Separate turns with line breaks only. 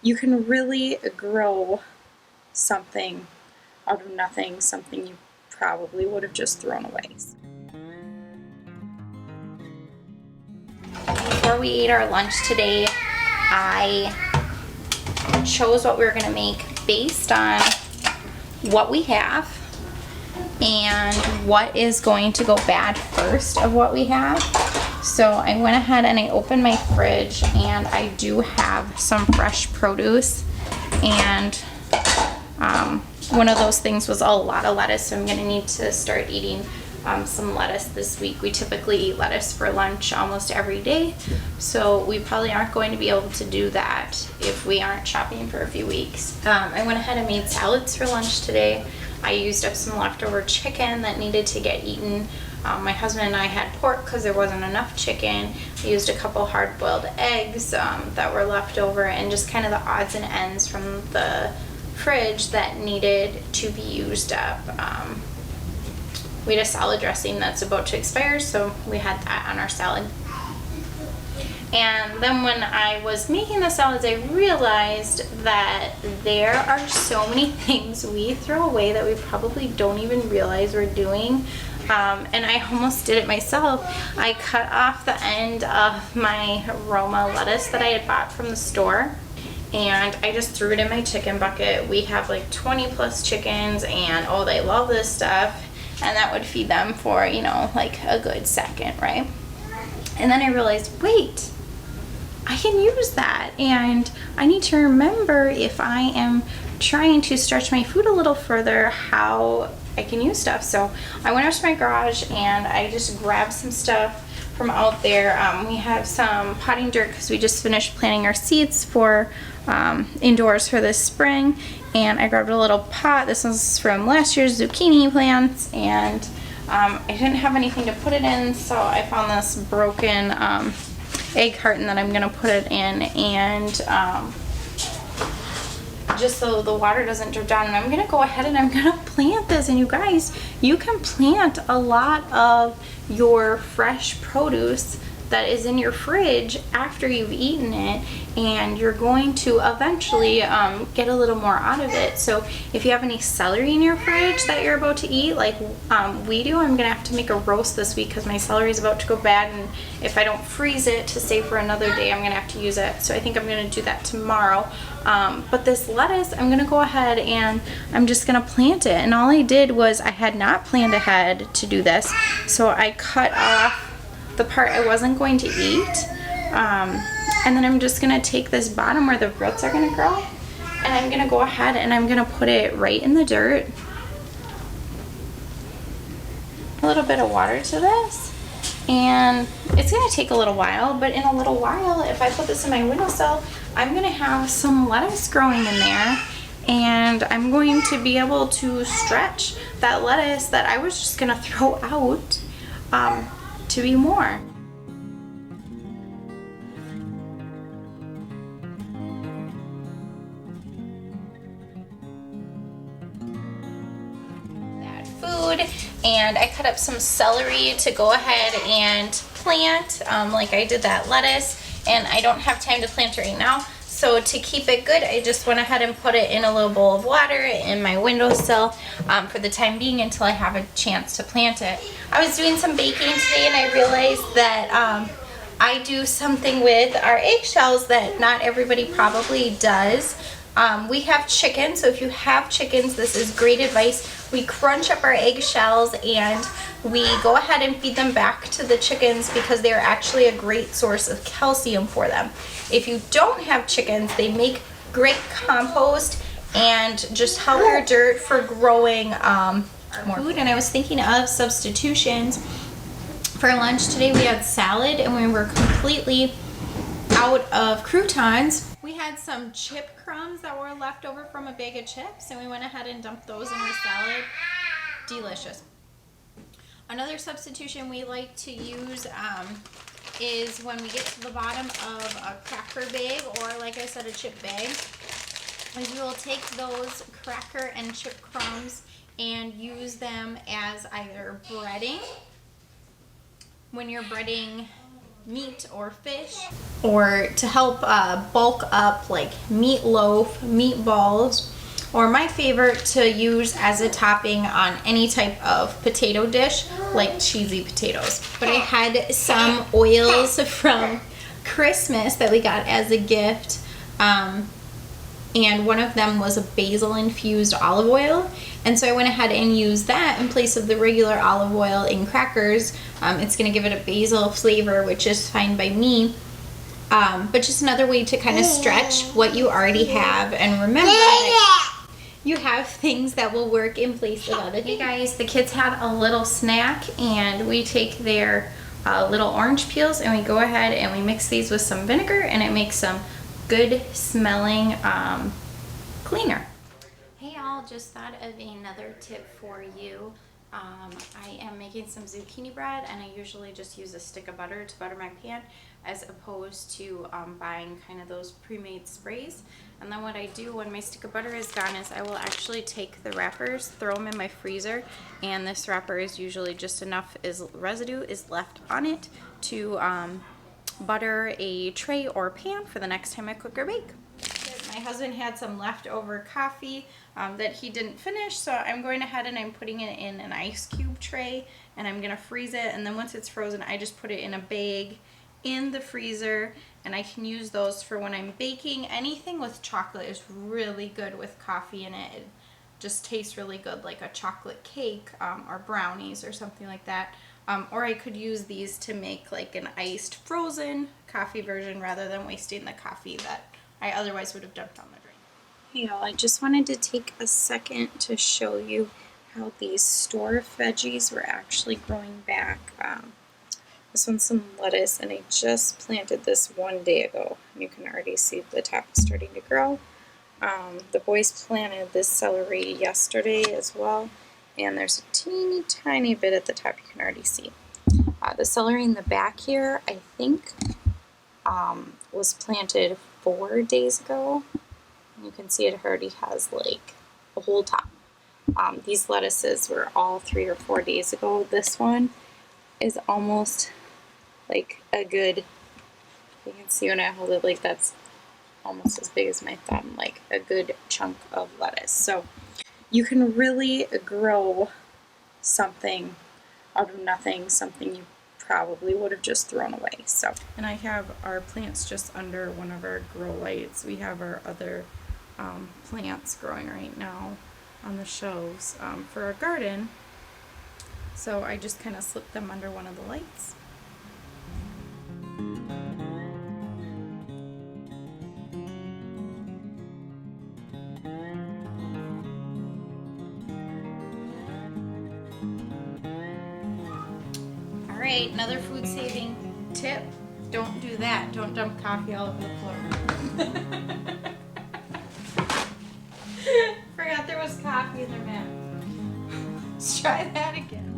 you can really grow something out of nothing, something you probably would have just thrown away.
Before we ate our lunch today, I chose what we were going to make based on what we have and what is going to go bad first of what we have. So I went ahead and I opened my fridge, and I do have some fresh produce, and one of those things was a lot of lettuce, so I'm going to need to start eating some lettuce this week. We typically eat lettuce for lunch almost every day, so we probably aren't going to be able to do that if we aren't shopping for a few weeks. I went ahead and made salads for lunch today. I used up some leftover chicken that needed to get eaten. My husband and I had pork because there wasn't enough chicken. I used a couple hard-boiled eggs that were left over, and just kind of the odds and ends from the fridge that needed to be used up. We had a salad dressing that's about to expire, so we had that on our salad. And then when I was making the salads, I realized that there are so many things we throw away that we probably don't even realize we're doing. And I almost did it myself. I cut off the end of my Roma lettuce that I had bought from the store, and I just threw it in my chicken bucket. We have like 20 plus chickens, and oh, they love this stuff. And that would feed them for, you know, like a good second, right? And then I realized, wait, I can use that, and I need to remember, if I am trying to stretch my food a little further, how I can use stuff. So I went out to my garage and I just grabbed some stuff from out there. We have some potting dirt because we just finished planting our seeds for indoors for this spring, and I grabbed a little pot. This was from last year's zucchini plants, and I didn't have anything to put it in, so I found this broken egg carton that I'm gonna put it in, and just so the water doesn't drip down. And I'm gonna go ahead and I'm gonna plant this. And you guys, you can plant a lot of your fresh produce that is in your fridge after you've eaten it, and you're going to eventually get a little more out of it. So if you have any celery in your fridge that you're about to eat, like we do, I'm gonna have to make a roast this week because my celery is about to go bad, and if I don't freeze it to save for another day, I'm gonna have to use it. So I think I'm gonna do that tomorrow. But this lettuce, I'm gonna go ahead and I'm just gonna plant it. And all I did was, I had not planned ahead to do this, so I cut off the part I wasn't going to eat, and then I'm just gonna take this bottom where the roots are gonna grow, and I'm gonna go ahead and I'm gonna put it right in the dirt. A little bit of water to this, and it's gonna take a little while, but in a little while, if I put this in my windowsill, I'm gonna have some lettuce growing in there, and I'm going to be able to stretch that lettuce that I was just gonna throw out to be more. That food, and I cut up some celery to go ahead and plant, like I did that lettuce, and I don't have time to plant it right now. So to keep it good, I just went ahead and put it in a little bowl of water in my windowsill for the time being until I have a chance to plant it. I was doing some baking today, and I realized that I do something with our eggshells that not everybody probably does. We have chickens, so if you have chickens, this is great advice. We crunch up our eggshells and we go ahead and feed them back to the chickens because they're actually a great source of calcium for them. If you don't have chickens, they make great compost and just help your dirt for growing more food. And I was thinking of substitutions. For lunch today, we had salad, and we were completely out of croutons. We had some chip crumbs that were left over from a bag of chips, and we went ahead and dumped those in our salad. Delicious. Another substitution we like to use is when we get to the bottom of a cracker bag, or like I said, a chip bag, is we will take those cracker and chip crumbs and use them as either breading when you're breading meat or fish, or to help bulk up like meatloaf, meatballs, or my favorite to use as a topping on any type of potato dish like cheesy potatoes. But I had some oils from Christmas that we got as a gift, and one of them was a basil infused olive oil, and so I went ahead and used that in place of the regular olive oil in crackers. It's going to give it a basil flavor, which is fine by me, but just another way to kind of stretch what you already have and remember that you have things that will work in place of other things. Hey guys, the kids had a little snack, and we take their little orange peels and we go ahead and we mix these with some vinegar, and it makes some good smelling cleaner. Hey y'all, just thought of another tip for you. I am making some zucchini bread, and I usually just use a stick of butter to butter my pan as opposed to buying kind of those pre-made sprays. And then what I do when my stick of butter is gone is I will actually take the wrappers, throw them in my freezer, and this wrapper is usually just enough residue is left on it to butter a tray or pan for the next time I cook or bake. My husband had some leftover coffee that he didn't finish, so I'm going ahead and I'm putting it in an ice cube tray, and I'm gonna freeze it, and then once it's frozen I just put it in a bag in the freezer, and I can use those for when I'm baking. Anything with chocolate is really good with coffee in it. It just tastes really good, like a chocolate cake or brownies or something like that. Or I could use these to make like an iced frozen coffee version rather than wasting the coffee that I otherwise would have dumped on the drain.
Hey y'all, I just wanted to take a second to show you how these store veggies were actually growing back. This one's some lettuce, and I just planted this 1 day ago, and you can already see the top is starting to grow. The boys planted this celery yesterday as well, and there's a teeny tiny bit at the top you can already see. The celery in the back here, I think, was planted 4 days ago. You can see it already has like a whole top. These lettuces were all 3 or 4 days ago. This one is almost like a good, you can see when I hold it, like that's almost as big as my thumb, like a good chunk of lettuce. So you can really grow something out of nothing, something you probably would have just thrown away. So, and I have our plants just under one of our grow lights. We have our other plants growing right now on the shelves for our garden. So I just kind of slipped them under one of the lights. Alright, another food saving tip. Don't do that. Don't dump coffee all over the floor. Forgot there was coffee in their mat. Let's try that again.